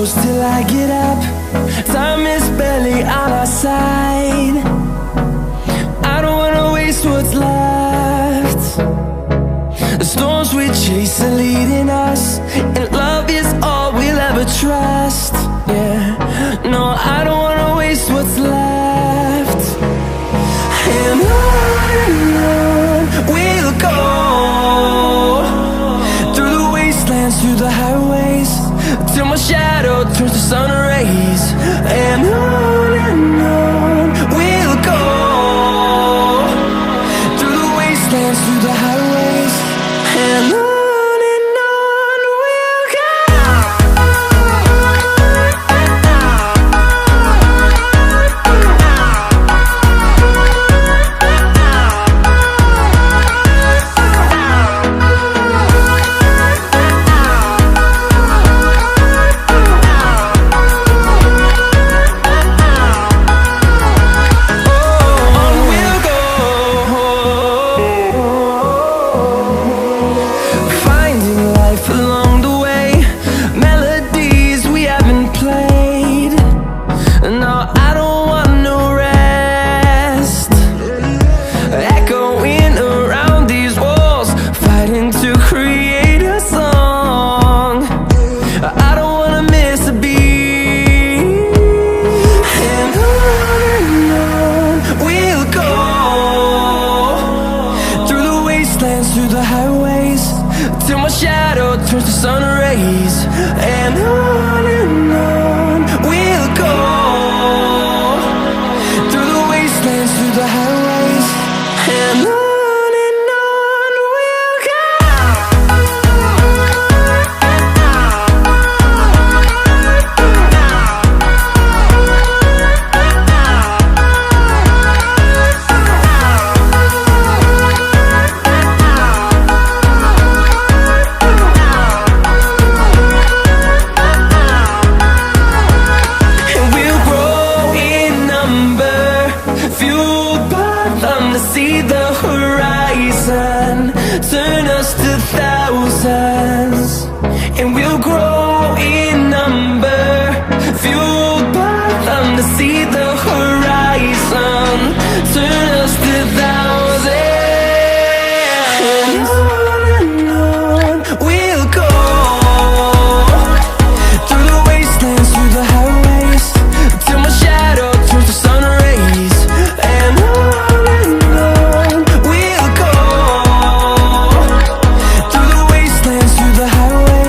shadows till I get up. Time is barely on our side. I don't wanna waste what's left. The storms we chase are leading us, and love is all we'll ever trust. Yeah, no, I don't wanna waste what's left. And on we'll go, through the wastelands, through the highways, till my shadow turns to sun rays. And on we'll go, through the wastelands, through the highways, and on we'll go. Through the highways, till my shadow turns to sun rays. And